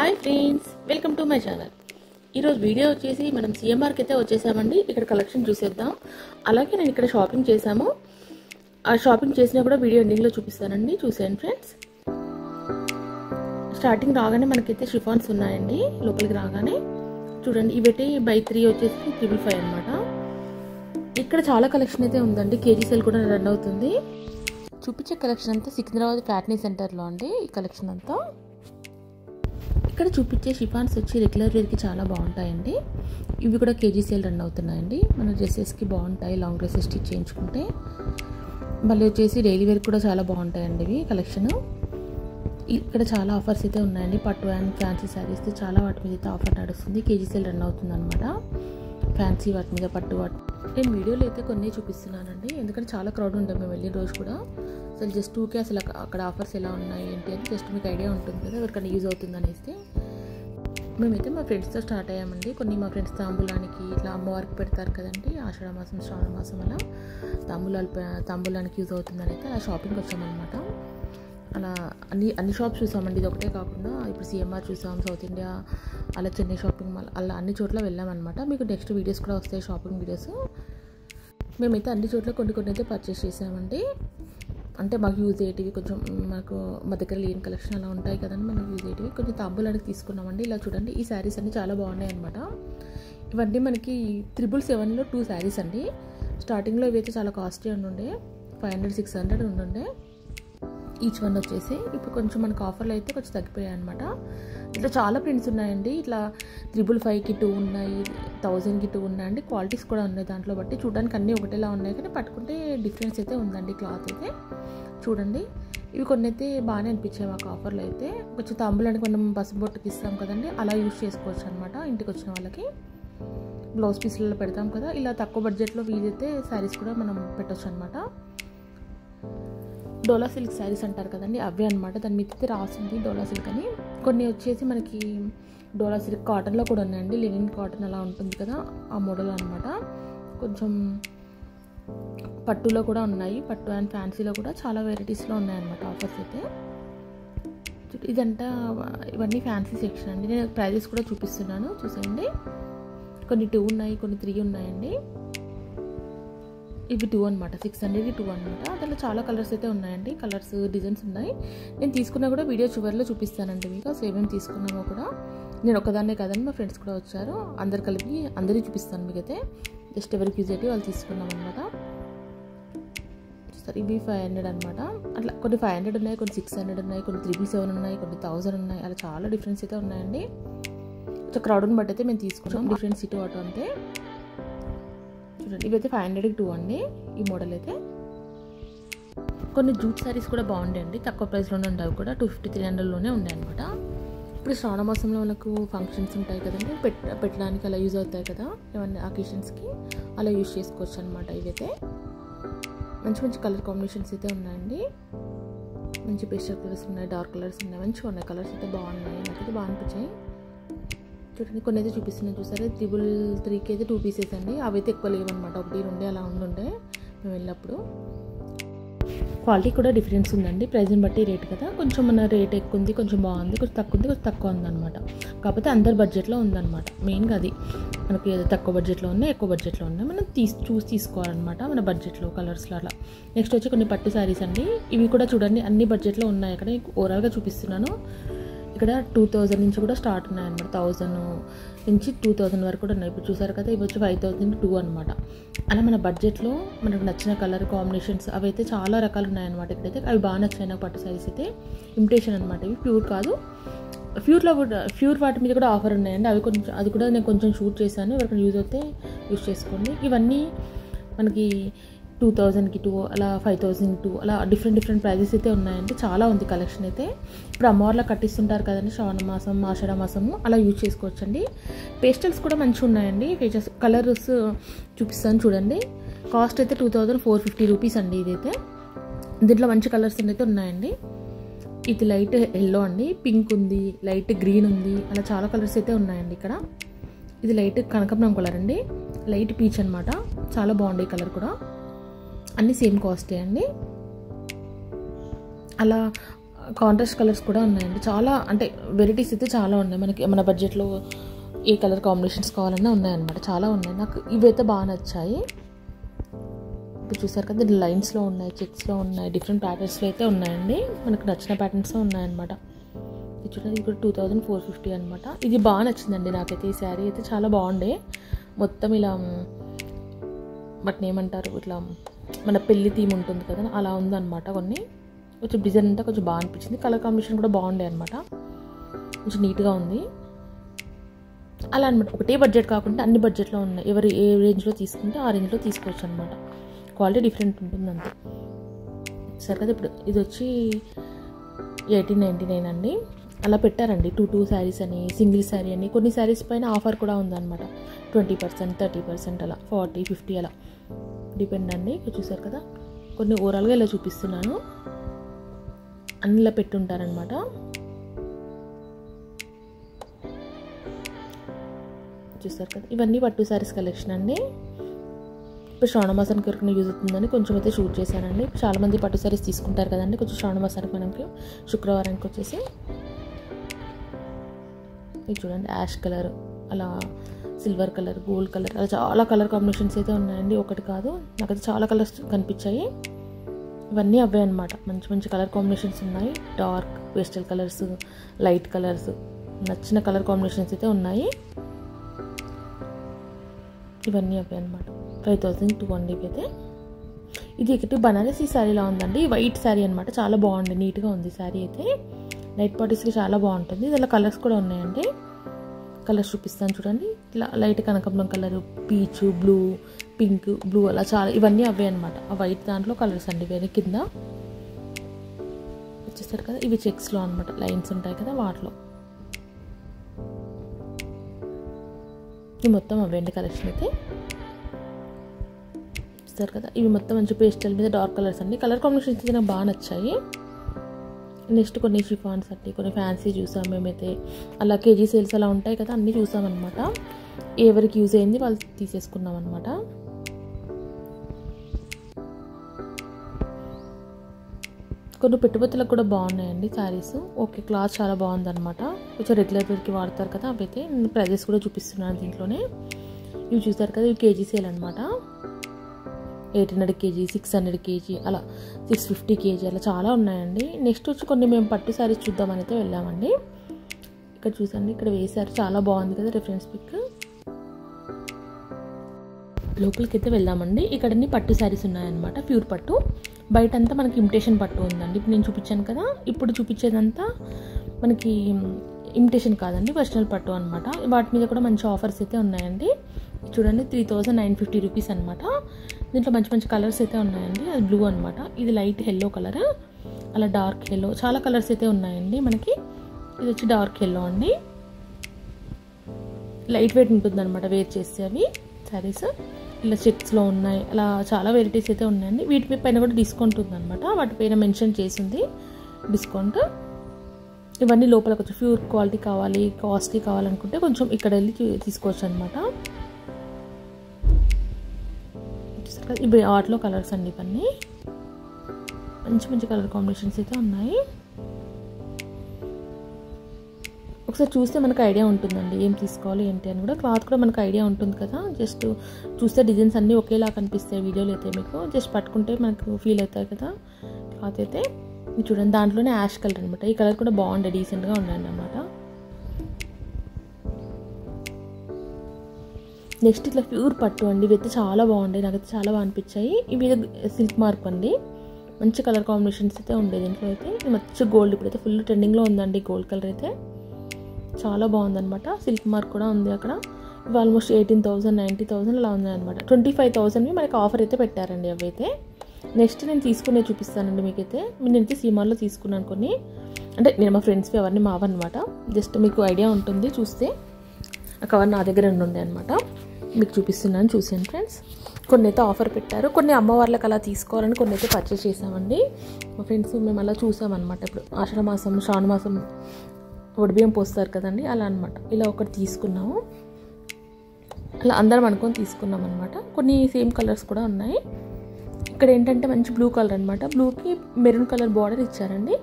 Hi friends, welcome to my channel. ఈరోజు video వచ్చేసి మనం సిఎంఆర్కి అయితే వచ్చేసామండి. ఇక్కడ కలెక్షన్ చూసేద్దాం. అలాగే నేను ఇక్కడ షాపింగ్ చేశాము. ఆ షాపింగ్ చేసినా కూడా వీడియో ఎండింగ్లో చూపిస్తానండి, చూసేయండి ఫ్రెండ్స్. స్టార్టింగ్ రాగానే మనకైతే షిఫాన్స్ ఉన్నాయండి. లోపలికి రాగానే చూడండి, ఇవైతే బై 3 వచ్చేసి 555 అనమాట. ఇక్కడ చాలా కలెక్షన్ అయితే ఉందండి. కేజీ సేల్ కూడా రన్ అవుతుంది. చూపించే కలెక్షన్ అంతా సికింద్రాబాద్ ఫ్యాట్నీ సెంటర్లో అండి. ఈ కలెక్షన్ అంతా ఇక్కడ చూపించే షిఫాన్స్ వచ్చి రెగ్యులర్ వేర్కి చాలా బాగుంటాయండి. ఇవి కూడా కేజీ సేల్ రన్ అవుతున్నాయండి. మన డ్రెస్సెస్కి బాగుంటాయి, లాంగ్ డ్రెస్సెస్ స్టిచ్ చేయించుకుంటే. మళ్ళీ వచ్చేసి డైలీ వేర్ కూడా చాలా బాగుంటాయండి ఇవి కలెక్షన్. ఇక్కడ చాలా ఆఫర్స్ అయితే ఉన్నాయండి. పట్టు అండ్ ఫ్యాన్సీ శారీస్ చాలా వాటి మీద అయితే ఆఫర్ నడుస్తుంది. కేజీ సేల్ రన్ అవుతుంది అనమాట. ఫ్యాన్సీ వాటి మీద, పట్టు వాటి. నేను వీడియోలో అయితే కొన్ని చూపిస్తున్నానండి, ఎందుకంటే చాలా క్రౌడ్ ఉంటుంది మేము వెళ్ళిన రోజు కూడా. అసలు జస్ట్ ఊకే అసలు అక్కడ ఆఫర్స్ ఎలా ఉన్నాయి ఏంటి అని జస్ట్ మీకు ఐడియా ఉంటుంది కదా, ఎవరికైనా యూజ్ అవుతుంది అనేసి. మేమైతే మా ఫ్రెండ్స్తో స్టార్ట్ అయ్యామండి. కొన్ని మా ఫ్రెండ్స్ తాంబూలానికి ఇట్లా అమ్మవారికి పెడతారు కదండి, ఆషాఢ మాసం శ్రావణ మాసం అలా తాంబూలానికి యూజ్ అవుతుందని అయితే అలా షాపింగ్కి వచ్చామన్నమాట. అలా అన్ని షాప్స్ చూసామండి. ఇది ఒకటే కాకుండా ఇప్పుడు సిఎంఆర్ చూసాం, సౌత్ ఇండియా, అలా చెన్నై షాపింగ్ మాల్, అలా అన్ని చోట్ల వెళ్ళామన్నమాట. మీకు నెక్స్ట్ వీడియోస్ కూడా వస్తాయి, షాపింగ్ వీడియోస్. మేమైతే అన్ని చోట్ల కొన్ని అయితే పర్చేస్ చేసామండి. అంటే మాకు యూజ్ అయ్యేటివి, కొంచెం మాకు మా దగ్గర లేని కలెక్షన్ అలా ఉంటాయి కదండి, మనకు యూజ్ అయ్యేటివి కొంచెం తాంబూలానికి తీసుకున్నామండి. ఇలా చూడండి, ఈ శారీస్ అన్నీ చాలా బాగున్నాయి అనమాట. ఇవన్నీ మనకి 777లో 2 శారీస్ అండి. స్టార్టింగ్లో ఇవైతే చాలా కాస్ట్లీ ఉండే, 500-600 ఉండే ఈచ్ వన్ వచ్చేసి. ఇప్పుడు కొంచెం మనకు ఆఫర్లు అయితే కొంచెం తగ్గిపోయాయి అనమాట. ఇట్లా చాలా ప్రింట్స్ ఉన్నాయండి. ఇట్లా 555కి 2 ఉన్నాయి, 1000కి 2 ఉన్నాయండి. క్వాలిటీస్ కూడా ఉన్నాయి దాంట్లో బట్టి. చూడడానికి అన్నీ ఒకటేలా ఉన్నాయి, కానీ పట్టుకుంటే డిఫరెన్స్ అయితే ఉందండి క్లాత్ అయితే. చూడండి, ఇవి కొన్ని అయితే బాగానే అనిపించాయి మాకు ఆఫర్లో అయితే. కొంచెం తాంబూలానికి మనం పసుపు బొట్టుకి ఇస్తాం కదండి, అలా యూజ్ చేసుకోవచ్చు అనమాట. ఇంటికి వచ్చిన వాళ్ళకి బ్లౌజ్ పీస్లలో పెడతాం కదా, ఇలా తక్కువ బడ్జెట్లో వీలైతే శారీస్ కూడా మనం పెట్టవచ్చు అనమాట. డోలా సిల్క్ శారీస్ అంటారు కదండి, అవే అనమాట. దాని మీద అయితే రాసింది డోలా సిల్క్ అని. కొన్ని వచ్చేసి మనకి డోలా సిల్క్ కాటన్లో కూడా ఉన్నాయండి, లినిన్ కాటన్ అలా ఉంటుంది కదా, ఆ మోడల్ అనమాట. కొంచెం పట్టులో కూడా ఉన్నాయి, పట్టు అండ్ ఫ్యాన్సీలో కూడా చాలా వెరైటీస్లో ఉన్నాయన్నమాట ఆఫర్స్ అయితే. ఇదంతా ఇవన్నీ ఫ్యాన్సీ సెక్షన్ అండి. నేను ప్రైజెస్ కూడా చూపిస్తున్నాను, చూసేయండి. కొన్ని 2 ఉన్నాయి, కొన్ని 3 ఉన్నాయండి. ఇవి 2 అనమాట, 600కి 2 అనమాట. దాంట్లో చాలా కలర్స్ అయితే ఉన్నాయండి, కలర్స్ డిజైన్స్ ఉన్నాయి. నేను తీసుకున్నా కూడా వీడియో చివరిలో చూపిస్తానండి మీకు. అసలు ఏమేమి తీసుకున్నామో కూడా. నేను ఒకదాన్నే కదండి, మా ఫ్రెండ్స్ కూడా వచ్చారు, అందరు కలిపి అందరికీ చూపిస్తాను మీకైతే. జస్ట్ ఎవరికి యూజ్ అయితే వాళ్ళు తీసుకున్నాం అనమాట. సరే, ఇవి 500 అనమాట. అట్లా కొన్ని 500 ఉన్నాయి, కొన్ని 600 ఉన్నాయి, కొన్ని 777 ఉన్నాయి, కొన్ని 1000 ఉన్నాయి. అలా చాలా డిఫరెన్స్ అయితే ఉన్నాయండి. కొంచెం క్రౌడ్ని బట్టి అయితే మేము తీసుకున్నాం, డిఫరెన్స్ ఇటు అటు అంతే. చూడండి, ఇవైతే 500కి 2 అండి ఈ మోడల్ అయితే. కొన్ని జూట్ శారీస్ కూడా బాగుంటాయండి, తక్కువ ప్రైస్లోనే ఉంటాయి. అవి కూడా 250-300లోనే ఉన్నాయి అనమాట. ఇప్పుడు శ్రావణ మాసంలో మనకు ఫంక్షన్స్ ఉంటాయి కదండి, పెట్టడానికి అలా యూజ్ అవుతాయి కదా, ఏమన్నా అకేషన్స్కి అలా యూజ్ చేసుకోవచ్చు అనమాట. ఇవైతే మంచి మంచి కలర్ కాంబినేషన్స్ అయితే ఉన్నాయండి. మంచి పేస్టల్ కలర్స్ ఉన్నాయి, డార్క్ కలర్స్ ఉన్నాయి, మంచిగా ఉన్నాయి. కలర్స్ అయితే బాగున్నాయి, నాకైతే బాగా అనిపించాయి. చూడండి, కొన్ని అయితే చూపిస్తున్నాను చూసారా. 333కి అయితే 2 పీసెస్ అండి. అవి అయితే ఎక్కువ లేవన్నమాట, 1-2 అలా ఉండుండే మేము వెళ్ళినప్పుడు. క్వాలిటీ కూడా డిఫరెన్స్ ఉందండి, ప్రైస్ని బట్టి రేట్ కదా. కొంచెం మన రేట్ ఎక్కువ ఉంది, కొంచెం బాగుంది, కొంచెం తక్కువ ఉంది, కొంచెం తక్కువ ఉందన్నమాట. కాకపోతే అందరి బడ్జెట్లో ఉందన్నమాట. మెయిన్గా అది మనకి తక్కువ బడ్జెట్లో ఉన్నాయి, ఎక్కువ బడ్జెట్లో ఉన్నాయి, మనం చూసి తీసుకోవాలన్నమాట మన బడ్జెట్లో, కలర్స్లో అలా. నెక్స్ట్ వచ్చి కొన్ని పట్టు శారీస్ అండి. ఇవి కూడా చూడండి అన్ని బడ్జెట్లో ఉన్నాయి. అక్కడ ఓవరాల్గా చూపిస్తున్నాను. ఇక్కడ 2000 నుంచి కూడా స్టార్ట్ ఉన్నాయన్నమాట. 1000 నుంచి 2000 వరకు కూడా ఉన్నాయి. ఇప్పుడు చూసారు కదా, ఇవి వచ్చి 5000కి 2 అనమాట. అలా మన బడ్జెట్లో మనకు నచ్చిన కలర్ కాంబినేషన్స్ అవి అయితే చాలా రకాలు ఉన్నాయన్నమాట. ఇక్కడైతే అవి బాగా నచ్చాయి నాకు. పట్టు శారీస్ అయితే ఇమిటేషన్ అనమాట, ఇవి ప్యూర్ కాదు. ప్యూర్ వాటి మీద కూడా ఆఫర్ ఉన్నాయండి. అది కూడా నేను కొంచెం షూట్ చేశాను, ఎవరికైనా యూజ్ అయితే యూజ్ చేసుకోండి. ఇవన్నీ మనకి 2000కి 2, అలా 5000కి 2, అలా డిఫరెంట్ ప్రైజెస్ అయితే ఉన్నాయండి. చాలా ఉంది కలెక్షన్ అయితే. ఇప్పుడు అమ్మవారిలో కట్టిస్తుంటారు కదండి, శ్రావణ మాసం, ఆషాఢ మాసము, అలా యూజ్ చేసుకోవచ్చండి. పేస్టల్స్ కూడా మంచిగా ఉన్నాయండి. కలర్స్ చూపిస్తాను చూడండి. కాస్ట్ అయితే 2450 రూపీస్ అండి ఇదైతే. దీంట్లో మంచి కలర్స్ అయితే ఉన్నాయండి. ఇది లైట్ ఎల్లో అండి, పింక్ ఉంది, లైట్ గ్రీన్ ఉంది, అలా చాలా కలర్స్ అయితే ఉన్నాయండి ఇక్కడ. ఇది లైట్ కనకాంబరం కలర్ అండి, లైట్ పీచ్ అనమాట. చాలా బాగుంది కలర్ కూడా. అన్నీ సేమ్ కాస్టే అండి. అలా కాంట్రాస్ట్ కలర్స్ కూడా ఉన్నాయండి. చాలా అంటే వెరైటీస్ అయితే చాలా ఉన్నాయి. మనకి మన బడ్జెట్లో ఏ కలర్ కాంబినేషన్స్ కావాలన్నా ఉన్నాయన్నమాట. చాలా ఉన్నాయి. నాకు ఇవైతే బాగా నచ్చాయి. ఇప్పుడు చూసారు కదా, లైన్స్లో ఉన్నాయి, చెక్స్లో ఉన్నాయి, డిఫరెంట్ ప్యాటర్న్స్లో అయితే ఉన్నాయండి. మనకు నచ్చిన ప్యాటర్న్స్ ఉన్నాయన్నమాట. ఇది చూడండి, ఇప్పుడు 2450 అనమాట. ఇది బాగా నచ్చిందండి నాకైతే. ఈ శారీ అయితే చాలా బాగుండే. మొత్తం ఇలా వాటిని ఏమంటారు, ఇట్లా మన పెళ్లి థీమ్ ఉంటుంది కదా, అలా ఉందన్నమాట. కొంచెం డిజైన్ అంతా కొంచెం బాగా అనిపించింది. కలర్ కాంబినేషన్ కూడా బాగుండే అనమాట. కొంచెం నీట్గా ఉంది అలా అనమాట. ఒకటే బడ్జెట్ కాకుండా అన్ని బడ్జెట్లో ఉన్నాయి. ఎవరు ఏ రేంజ్లో తీసుకుంటే ఆ రేంజ్లో తీసుకోవచ్చు అనమాట. క్వాలిటీ డిఫరెంట్ ఉంటుంది అంతే. సరే కదా, ఇప్పుడు ఇది వచ్చి 1899 అండి. అలా పెట్టారండి 2 శారీస్ అని, సింగిల్ శారీ అని. కొన్ని శారీస్ పైన ఆఫర్ కూడా ఉందన్నమాట. 20%, 30%, అలా 40, 50 అలా డిపెండ్ అండి. చూసారు కదా, కొన్ని ఓవరాల్గా ఇలా చూపిస్తున్నాను. అన్ని ఇలా పెట్టుంటారనమాట. చూస్తారు కదా, ఇవన్నీ పట్టు శారీస్ కలెక్షన్ అండి. ఇప్పుడు శ్రావణ మాసానికి వరకు యూజ్ అవుతుందని కొంచెం అయితే షూట్ చేశానండి. చాలామంది పట్టు శారీస్ తీసుకుంటారు కదండి, కొంచెం శ్రావణ మాసానికి మనకి శుక్రవారానికి వచ్చేసి. ఇది చూడండి, యాష్ కలర్, అలా సిల్వర్ కలర్, గోల్డ్ కలర్, అలా చాలా కలర్ కాంబినేషన్స్ అయితే ఉన్నాయండి. ఒకటి కాదు, నాకైతే చాలా కలర్స్ కనిపించాయి. ఇవన్నీ అవే అనమాట. మంచి మంచి కలర్ కాంబినేషన్స్ ఉన్నాయి. Dark pastel colours, light colours, నచ్చిన కలర్ కాంబినేషన్స్ అయితే ఉన్నాయి. ఇవన్నీ అవే అనమాట. 5200 అయితే. ఇది ఒకటి బనారసీ శారీలా ఉందండి. వైట్ శారీ అనమాట. చాలా బాగుంది, నీట్గా ఉంది శారీ అయితే. నైట్ పార్టీస్కి చాలా బాగుంటుంది. దీనిలో కలర్స్ కూడా ఉన్నాయండి. కలర్స్ చూపిస్తాను చూడండి. ఇట్లా లైట్ కనకాంబరం కలరు, పీచు, బ్లూ, పింక్, బ్లూ, అలా చాలా ఇవన్నీ అవే అనమాట. ఆ వైట్ దాంట్లో కలర్స్ అండి వేరే. కింద వచ్చేస్తారు కదా, ఇవి చెక్స్లో అనమాట. లైన్స్ ఉంటాయి కదా, వాటిలో ఇవి మొత్తం అవేంటి కలెక్షన్ అయితే. చూస్తారు కదా, ఇవి మొత్తం మంచి పేస్టల్ మీద డార్క్ కలర్స్ అండి. కలర్ కాంబినేషన్స్ అయితే నాకు బాగా నచ్చాయి. నెక్స్ట్ కొన్ని షిఫాన్స్ అంటే కొన్ని ఫ్యాన్సీ చూసాం మేమైతే. అలా కేజీ సేల్స్ అలా ఉంటాయి కదా, అన్నీ చూసామన్నమాట. ఎవరికి యూజ్ అయింది వాళ్ళు తీసేసుకున్నాం అనమాట. కొన్ని పెట్టుబడులకు కూడా బాగున్నాయండి శారీస్. ఓకే, క్లాత్ చాలా బాగుందన్నమాట. కొంచెం రెగ్యులర్ వేర్కి వాడతారు కదా, అవైతే నేను ప్రైజెస్ కూడా చూపిస్తున్నాను దీంట్లోనే. ఇవి చూస్తారు కదా, ఇవి కేజీ సేల్ అనమాట. 1800 kg, 600 kg, అలా 650 kg, అలా చాలా ఉన్నాయండి. నెక్స్ట్ వచ్చి కొన్ని మేము పట్టు శారీస్ చూద్దామని అయితే వెళ్ళామండి. ఇక్కడ చూసండి, ఇక్కడ వేసారు, చాలా బాగుంది కదా రిఫరెన్స్ పిక్. లోపలికి అయితే వెళ్దామండి. ఇక్కడ అన్ని పట్టు శారీస్ ఉన్నాయన్నమాట. ప్యూర్ పట్టు. బయట అంతా మనకి ఇమిటేషన్ పట్టు ఉందండి. ఇప్పుడు నేను చూపించాను కదా, ఇప్పుడు చూపించేదంతా మనకి ఇమిటేషన్ కాదండి, ఒరిజినల్ పట్టు అనమాట. వాటి మీద కూడా మంచి ఆఫర్స్ అయితే ఉన్నాయండి. చూడండి, 3950 రూపీస్ అనమాట. దీంట్లో మంచి మంచి కలర్స్ అయితే ఉన్నాయండి. అది బ్లూ అనమాట, ఇది లైట్ ఎల్లో కలర్, అలా డార్క్ ఎల్లో, చాలా కలర్స్ అయితే ఉన్నాయండి మనకి. ఇది వచ్చి డార్క్ ఎల్లో అండి. లైట్ వెయిట్ ఉంటుంది అనమాట వేర్ చేస్తే అవి శారీస్. ఇలా చెక్స్లో ఉన్నాయి, అలా చాలా వెరైటీస్ అయితే ఉన్నాయండి. వీటి పైన కూడా డిస్కౌంట్ ఉందన్నమాట. వాటి పైన మెన్షన్ చేసింది డిస్కౌంట్. ఇవన్నీ లోపలికి వచ్చి ప్యూర్ క్వాలిటీ కావాలి, కాస్ట్లీ కావాలనుకుంటే కొంచెం ఇక్కడ వెళ్ళి తీసుకోవచ్చు అనమాట. ఇవి వాటిలో కలర్స్ అండి. ఇవన్నీ మంచి మంచి కలర్ కాంబినేషన్స్ అయితే ఉన్నాయి. ఒకసారి చూస్తే మనకు ఐడియా ఉంటుందండి ఏం తీసుకోవాలి ఏంటి అని కూడా. క్లాత్ కూడా మనకు ఐడియా ఉంటుంది కదా. జస్ట్ చూస్తే డిజైన్స్ అన్నీ ఒకేలా కనిపిస్తాయి వీడియోలో అయితే. మీకు జస్ట్ పట్టుకుంటే మనకు ఫీల్ అవుతాయి కదా క్లాత్ అయితే. ఇది చూడండి, దాంట్లోనే యాష్ కలర్ అనమాట. ఈ కలర్ కూడా బాగుండే, డీసెంట్గా ఉండండి అనమాట. నెక్స్ట్ ఇట్లా ప్యూర్ పట్టు అండి. ఇవి అయితే చాలా బాగుండే, నాకైతే చాలా బాగా అనిపించాయి. ఇవి సిల్క్ మార్క్ అండి. మంచి కలర్ కాంబినేషన్స్ అయితే ఉండే దీంట్లో అయితే. మంచి గోల్డ్, ఇప్పుడైతే ఫుల్ ట్రెండింగ్లో ఉందండి గోల్డ్ కలర్ అయితే. చాలా బాగుందనమాట. సిల్క్ మార్క్ కూడా ఉంది అక్కడ. ఇవి ఆల్మోస్ట్ 18,000, 90,000 అలా ఉందన్నమాట. 25,000 మనకి ఆఫర్ అయితే పెట్టారండి అవి అయితే. నెక్స్ట్ నేను తీసుకునే చూపిస్తానండి మీకైతే. నేనైతే సీమార్లో తీసుకున్నాను కొన్ని. అంటే నేను మా ఫ్రెండ్స్వి ఎవరిని మావన్నమాట. జస్ట్ మీకు ఐడియా ఉంటుంది చూస్తే. ఆ కవర్ నా దగ్గర ఉండే అనమాట, మీకు చూపిస్తున్నాను, చూసాను ఫ్రెండ్స్. కొన్ని అయితే ఆఫర్ పెట్టారు, కొన్ని అమ్మవార్లకు అలా తీసుకోవాలని కొన్ని అయితే పర్చేస్ చేసామండి మా ఫ్రెండ్స్. మేము అలా చూసామన్నమాట. ఇప్పుడు ఆషాఢ మాసం, శ్రావణ మాసం వడిబియ్యం పోస్తారు కదండి, అలా అనమాట. ఇలా ఒకటి తీసుకున్నాము, అలా అందరం అనుకొని తీసుకున్నాం అనమాట. కొన్ని సేమ్ కలర్స్ కూడా ఉన్నాయి. ఇక్కడ ఏంటంటే మంచి బ్లూ కలర్ అనమాట. బ్లూకి మెరూన్ కలర్ బార్డర్ ఇచ్చారండి.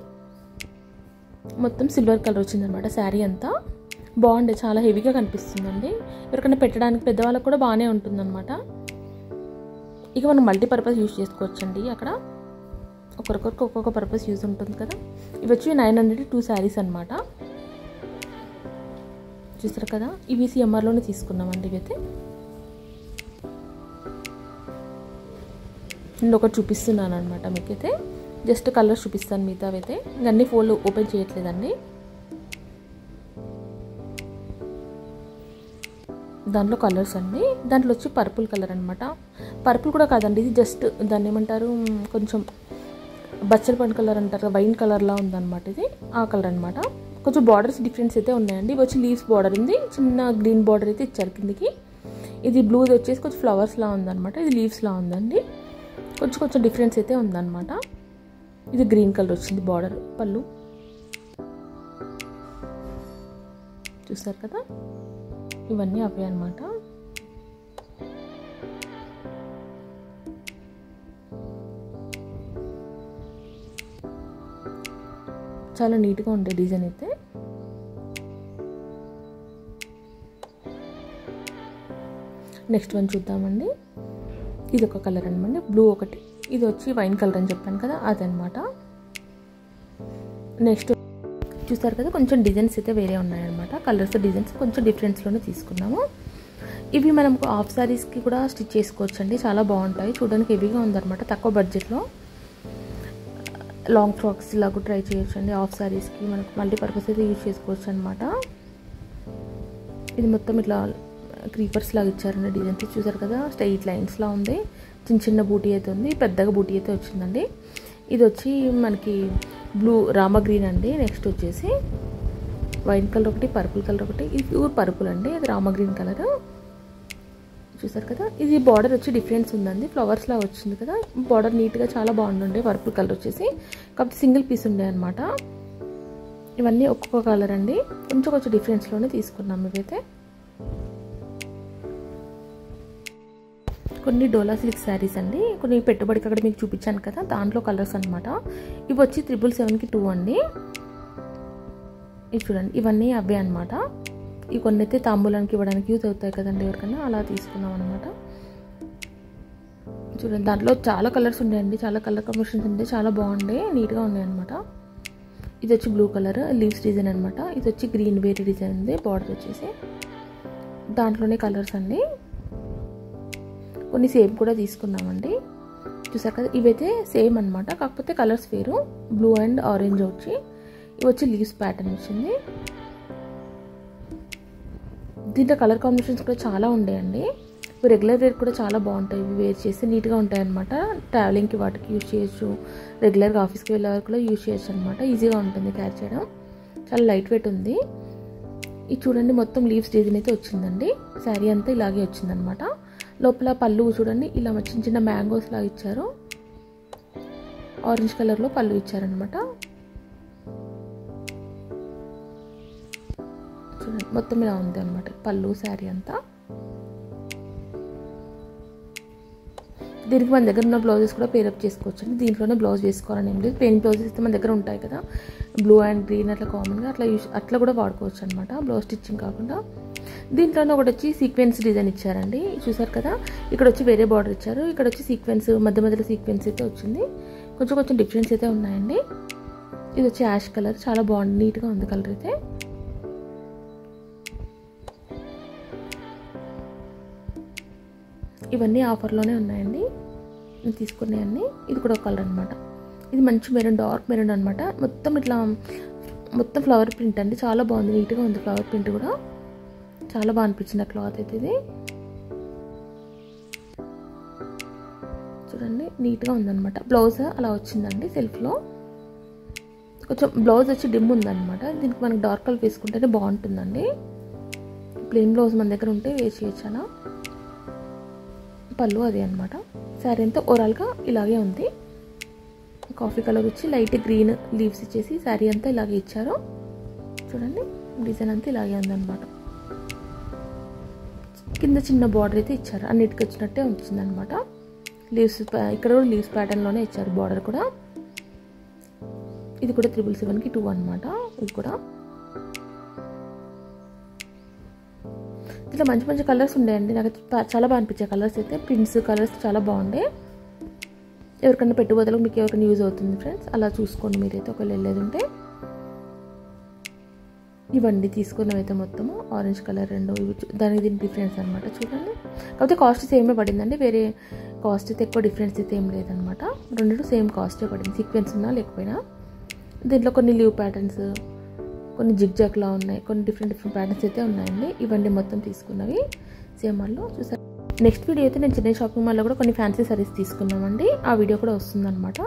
మొత్తం సిల్వర్ కలర్ వచ్చిందనమాట శారీ అంతా. బాగుండే, చాలా హెవీగా కనిపిస్తుందండి. ఎవరికైనా పెట్టడానికి పెద్దవాళ్ళకి కూడా బాగానే ఉంటుందన్నమాట. ఇక మనం మల్టీపర్పస్ యూజ్ చేసుకోవచ్చండి. అక్కడ ఒకరికొకరికి ఒక్కొక్క పర్పస్ యూజ్ ఉంటుంది కదా. ఇవి వచ్చి 900 2 శారీస్ అనమాట. చూసారు కదా, ఇవి సిఎంఆర్లోనే తీసుకున్నామండి. ఇవైతే నేను ఒకటి చూపిస్తున్నాను అనమాట మీకైతే. జస్ట్ కలర్స్ చూపిస్తాను, మిగతా అయితే అన్ని ఫోల్డ్ ఓపెన్ చేయట్లేదండి. దాంట్లో కలర్స్ అండి. దాంట్లో వచ్చి పర్పుల్ కలర్ అనమాట. పర్పుల్ కూడా కాదండి, ఇది జస్ట్ దాన్ని ఏమంటారు, కొంచెం బచ్చల పండు కలర్ అంటారు, వైన్ కలర్లా ఉందన్నమాట. ఇది ఆ కలర్ అనమాట. కొంచెం బార్డర్స్ డిఫరెన్స్ అయితే ఉన్నాయండి. ఇవి వచ్చి లీవ్స్ బార్డర్ ఉంది, చిన్న గ్రీన్ బార్డర్ అయితే ఇచ్చారు కిందికి. ఇది బ్లూది వచ్చేసి కొంచెం ఫ్లవర్స్లా ఉందన్నమాట. ఇది లీవ్స్లా ఉందండి. కొంచెం డిఫరెన్స్ అయితే ఉందన్నమాట. ఇది గ్రీన్ కలర్ వచ్చింది బార్డర్. పళ్ళు చూస్తారు కదా, ఇవన్నీ అవే అన్నమాట. చాలా నీట్గా ఉండే డిజైన్ అయితే. నెక్స్ట్ వన్ చూద్దామండి. ఇది ఒక కలర్ అనమాట, బ్లూ ఒకటి. ఇది వచ్చి వైన్ కలర్ అని చెప్పాను కదా, అదనమాట. నెక్స్ట్ చూస్తారు కదా, కొంచెం డిజైన్స్ అయితే వేరే ఉన్నాయన్నమాట. కలర్స్ డిజైన్స్ కొంచెం డిఫరెన్స్లోనే తీసుకున్నాము. ఇవి మనం హాఫ్ శారీస్కి కూడా స్టిచ్ చేసుకోవచ్చండి. చాలా బాగుంటాయి, చూడడానికి హెవీగా ఉందన్నమాట. తక్కువ బడ్జెట్లో లాంగ్ ఫ్రాక్స్ ఇలాగ ట్రై చేయొచ్చండి. హాఫ్ శారీస్కి మనకు మల్టీపర్పస్ అయితే యూజ్ చేసుకోవచ్చు అనమాట. ఇది మొత్తం ఇట్లా క్రీపర్స్ లాగా ఇచ్చారండి. డిజైన్స్ చూసారు కదా, స్ట్రైట్ లైన్స్లా ఉంది. చిన్న బూటీ అయితే ఉంది, పెద్దగా బూటీ అయితే వచ్చిందండి. ఇది వచ్చి మనకి బ్లూ రామ గ్రీన్ అండి. నెక్స్ట్ వచ్చేసి వైన్ కలర్ ఒకటి, పర్పుల్ కలర్ ఒకటి. ఇది ప్యూర్ పర్పుల్ అండి, అది రామ గ్రీన్ కలర్. చూసారు కదా, ఇది బార్డర్ వచ్చి డిఫరెన్స్ ఉందండి. ఫ్లవర్స్ లా వచ్చింది కదా, బార్డర్ నీట్గా చాలా బాగుండే. పర్పుల్ కలర్ వచ్చేసి కాకపోతే సింగిల్ పీస్ ఉండే అనమాట. ఇవన్నీ ఒక్కొక్క కలర్ అండి, కొంచెం డిఫరెన్స్లోనే తీసుకున్నాం. ఇవైతే కొన్ని డోలా సిల్క్ శారీస్ అండి. కొన్ని పెట్టుబడికి అక్కడ మీకు చూపించాను కదా, దాంట్లో కలర్స్ అనమాట. ఇవి వచ్చి 777కి 2 అండి. ఇవి చూడండి, ఇవన్నీ అవే అనమాట. ఇవి కొన్ని అయితే తాంబూలానికి ఇవ్వడానికి యూజ్ అవుతాయి కదండి ఎవరికైనా, అలా తీసుకున్నాం అనమాట. చూడండి, దాంట్లో చాలా కలర్స్ ఉన్నాయండి, చాలా కలర్ కాంబినేషన్స్ ఉండే, చాలా బాగుండే, నీట్గా ఉన్నాయి అనమాట. ఇది వచ్చి బ్లూ కలర్ లీవ్స్ డిజైన్ అనమాట. ఇది వచ్చి గ్రీన్ వేరే డిజైన్ ఉంది, బార్డర్ వచ్చేసి దాంట్లోనే కలర్స్ అండి. కొన్ని సేమ్ కూడా తీసుకున్నామండి. చూసారు కదా, ఇవైతే సేమ్ అనమాట, కాకపోతే కలర్స్ వేరు. బ్లూ అండ్ ఆరెంజ్ వచ్చి, ఇవి వచ్చి లీవ్స్ ప్యాటర్న్ వచ్చింది. దీంట్లో కలర్ కాంబినేషన్స్ కూడా చాలా ఉండేయండి. ఇవి రెగ్యులర్ వేర్ కూడా చాలా బాగుంటాయి. ఇవి వేర్ చేసి నీట్గా ఉంటాయి అనమాట. ట్రావెలింగ్కి వాటికి యూజ్ చేయొచ్చు, రెగ్యులర్గా ఆఫీస్కి వెళ్ళే వరకు కూడా యూజ్ చేయొచ్చు అనమాట. ఈజీగా ఉంటుంది క్యారీ చేయడం, చాలా లైట్ వెయిట్ ఉంది. ఇది చూడండి, మొత్తం లీవ్స్ డిజైన్ అయితే వచ్చిందండి. శారీ అంతా ఇలాగే వచ్చిందనమాట. లోపల పళ్ళు చూడండి, ఇలా చిన్న మ్యాంగోస్ లాగా ఇచ్చారు. ఆరెంజ్ కలర్లో పళ్ళు ఇచ్చారనమాట. చూడండి, మొత్తం ఇలా ఉంది అనమాట పళ్ళు శారీ అంతా. దీనికి మన దగ్గర ఉన్న బ్లౌజెస్ కూడా పేరప్ చేసుకోవచ్చు అండి. దీంట్లోనే బ్లౌజ్ వేసుకోవాలని ఏం లేదు. ప్లెయిన్ బ్లౌజెస్ అయితే మన దగ్గర ఉంటాయి కదా, బ్లూ అండ్ గ్రీన్ అట్లా కామన్గా, అట్లా కూడా వాడుకోవచ్చు అనమాట, బ్లౌజ్ స్టిచ్చింగ్ కాకుండా. దీంట్లోనే ఒకటి వచ్చి సీక్వెన్స్ డిజైన్ ఇచ్చారండి. చూసారు కదా, ఇక్కడ వచ్చి వేరే బార్డర్ ఇచ్చారు, ఇక్కడ వచ్చి సీక్వెన్స్ మధ్యలో సీక్వెన్స్ అయితే వచ్చింది. కొంచెం డిఫరెన్స్ అయితే ఉన్నాయండి. ఇది వచ్చి యాష్ కలర్, చాలా బాగుంది, నీట్గా ఉంది కలర్ అయితే. ఇవన్నీ ఆఫర్లోనే ఉన్నాయండి నేను తీసుకునేవన్నీ. ఇది కూడా ఒక కలర్ అనమాట. ఇది మంచి మెరూన్, డార్క్ మెరూన్ అనమాట. మొత్తం ఫ్లవర్ ప్రింట్ అండి, చాలా బాగుంది, నీట్గా ఉంది. ఫ్లవర్ ప్రింట్ కూడా చాలా బాగా అనిపించింది ఆ క్లాత్ అయితే. ఇది చూడండి, నీట్గా ఉందన్నమాట. బ్లౌజ్ అలా వచ్చిందండి సెల్ఫ్లో. కొంచెం బ్లౌజ్ వచ్చి డిమ్ ఉందన్నమాట. దీనికి మనకు డార్క్ కలర్ వేసుకుంటేనే బాగుంటుందండి. ప్లెయిన్ బ్లౌజ్ మన దగ్గర ఉంటే వేసి చేయొచ్చు అలా. పళ్ళు అదే అనమాట. శారీ అంతా ఓవరాల్గా ఇలాగే ఉంది. కాఫీ కలర్ వచ్చి లైట్ గ్రీన్ లీవ్స్ ఇచ్చేసి శారీ అంతా ఇలాగే ఇచ్చారు. చూడండి, డిజైన్ అంతా ఇలాగే ఉందన్నమాట. కింద చిన్న బార్డర్ అయితే ఇచ్చారు, అన్నిటికి వచ్చినట్టే వచ్చిందనమాట. లీవ్స్ ఇక్కడ కూడా లీవ్స్ ప్యాటర్న్లోనే ఇచ్చారు బార్డర్ కూడా. ఇది కూడా 777కి 2 అనమాట. ఇది కూడా ఇట్లా మంచి మంచి కలర్స్ ఉండేయండి. నాకు చాలా బాగా అనిపించాయి కలర్స్ అయితే. ప్రింట్స్ కలర్స్ చాలా బాగుండే. ఎవరికైనా పెట్టుబడులు మీకు ఎవరికైనా యూజ్ అవుతుంది ఫ్రెండ్స్. అలా చూసుకోండి మీరైతే ఒకవేళ వెళ్ళేది ఉంటే. ఇవన్నీ తీసుకున్నవైతే మొత్తము ఆరెంజ్ కలర్ 2 ఇవి దానికి దీని డిఫరెన్స్ అనమాట. చూడండి, కాకపోతే కాస్ట్ సేమే పడిందండి. వేరే కాస్ట్ అయితే ఎక్కువ డిఫరెన్స్ అయితే ఏం లేదనమాట. రెండు సేమ్ కాస్టే పడింది, సీక్వెన్స్ ఉన్నా లేకపోయినా. దీంట్లో కొన్ని లీవ్ ప్యాటర్న్స్, కొన్ని జిగ్జాగ్లా ఉన్నాయి, కొన్ని డిఫరెంట్ ప్యాటర్న్స్ అయితే ఉన్నాయండి. ఇవన్నీ మొత్తం తీసుకున్నవి సిఎంఆర్లో చూసారు. నెక్స్ట్ వీడియో అయితే నేను చెన్నై షాపింగ్ మాల్లో కూడా కొన్ని ఫ్యాన్సీ సారీస్ తీసుకున్నామండి. ఆ వీడియో కూడా వస్తుందన్నమాట,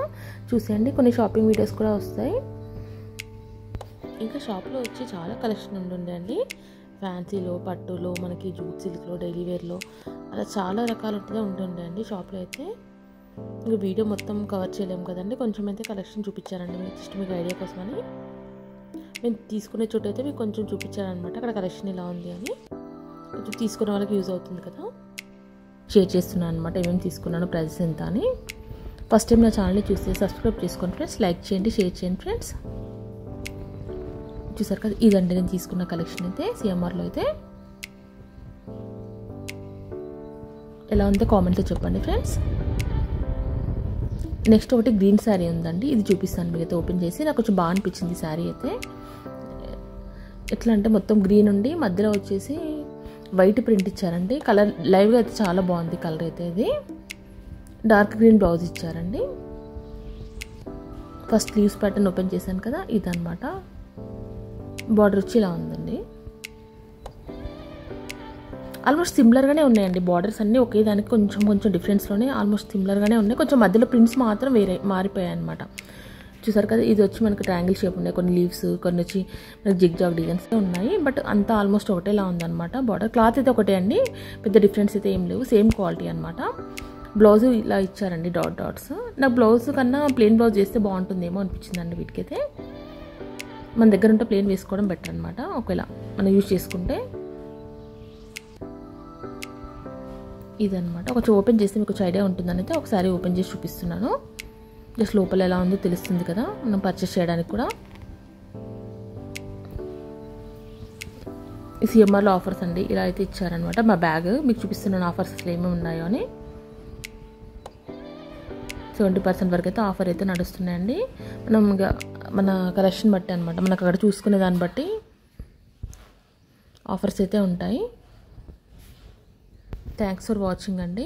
చూసేయండి. కొన్ని షాపింగ్ వీడియోస్ కూడా వస్తాయి. ఇంకా షాప్లో వచ్చి చాలా కలెక్షన్ ఉండే అండి. ఫ్యాన్సీలో, పట్టులో, మనకి జూట్ సిల్క్లో, డైలీ వేర్లో అలా చాలా రకాలుగా ఉంటుండే అండి షాప్లో అయితే. ఇంకా వీడియో మొత్తం కవర్ చేయలేము కదండి, కొంచెం అయితే కలెక్షన్ చూపించారండి మీకు జస్ట్ మీకు ఐడియా కోసమని. మేము తీసుకునే చోటు అయితే మీకు కొంచెం చూపించారనమాట, అక్కడ కలెక్షన్ ఇలా ఉంది అని. కొంచెం తీసుకునే వాళ్ళకి యూజ్ అవుతుంది కదా, షేర్ చేస్తున్నాను అనమాట ఏమేమి తీసుకున్నాను, ప్రైస్ ఎంత అని. ఫస్ట్ టైం నా ఛానల్ని చూస్తే సబ్స్క్రైబ్ చేసుకోండి ఫ్రెండ్స్, లైక్ చేయండి, షేర్ చేయండి ఫ్రెండ్స్. చూసారు కదా, ఇదండి నేను తీసుకున్న కలెక్షన్ అయితే సిఎంఆర్లో అయితే. ఎలా ఉందో కామెంట్లో చెప్పండి ఫ్రెండ్స్. నెక్స్ట్ ఒకటి గ్రీన్ శారీ ఉందండి, ఇది చూపిస్తాను మీకు అయితే ఓపెన్ చేసి. నాకు కొంచెం బాగా అనిపించింది శారీ అయితే. ఎట్లా అంటే మొత్తం గ్రీన్ ఉండి మధ్యలో వచ్చేసి వైట్ ప్రింట్ ఇచ్చారండి. కలర్ లైవ్గా అయితే చాలా బాగుంది కలర్ అయితే. ఇది డార్క్ గ్రీన్ బ్లౌజ్ ఇచ్చారండి. ఫస్ట్ లీవ్స్ ప్యాటర్న్ ఓపెన్ చేశాను కదా, ఇదన్నమాట. బార్డర్ వచ్చి ఇలా ఉందండి. ఆల్మోస్ట్ సిమిలర్గానే ఉన్నాయండి బార్డర్స్ అన్నీ ఒకే దానికి, కొంచెం కొంచెం డిఫరెన్స్లోనే ఆల్మోస్ట్ సిమిలర్గానే ఉన్నాయి. కొంచెం మధ్యలో ప్రింట్స్ మాత్రం మారిపోయాయి అనమాట. చూసారు కదా, ఇది వచ్చి మనకి ట్రయాంగిల్ షేప్ ఉన్నాయి, కొన్ని లీవ్స్, కొన్ని వచ్చి మనకి జిగ్ జాగ్ డిజైన్స్ ఉన్నాయి. బట్ అంతా ఆల్మోస్ట్ ఒకటేలా ఉందన్నమాట. బార్డర్ క్లాత్ అయితే ఒకటే అండి, పెద్ద డిఫరెన్స్ అయితే ఏం లేవు, సేమ్ క్వాలిటీ అనమాట. బ్లౌజ్ ఇలా ఇచ్చారండి, డాట్ డాట్స్. నాకు బ్లౌజ్ కన్నా ప్లెయిన్ బ్లౌజ్ చేస్తే బాగుంటుందేమో అనిపించిందండి వీటికైతే. మన దగ్గర ఉంటే ప్లెయిన్ వేసుకోవడం బెటర్ అనమాట, ఒకవేళ మనం యూజ్ చేసుకుంటే. ఇదనమాట, కొంచెం ఓపెన్ చేస్తే మీకు కొంచెం ఐడియా ఉంటుందని అయితే ఒకసారి ఓపెన్ చేసి చూపిస్తున్నాను. జస్ట్ లోపల ఎలా ఉందో తెలుస్తుంది కదా మనం పర్చేస్ చేయడానికి కూడా. ఈ సిఎంఆర్లో ఆఫర్స్ అండి ఇలా అయితే ఇచ్చారనమాట. మా బ్యాగ్ మీకు చూపిస్తున్నాను ఆఫర్స్ అసలు ఏమేమి ఉన్నాయో అని. 70% వరకు అయితే ఆఫర్ అయితే నడుస్తున్నాయండి. మనం మన కలెక్షన్ బట్టి అనమాట, మనకు అక్కడ చూసుకునే దాన్ని బట్టి ఆఫర్స్ అయితే ఉంటాయి. థ్యాంక్స్ ఫర్ వాచింగ్ అండి.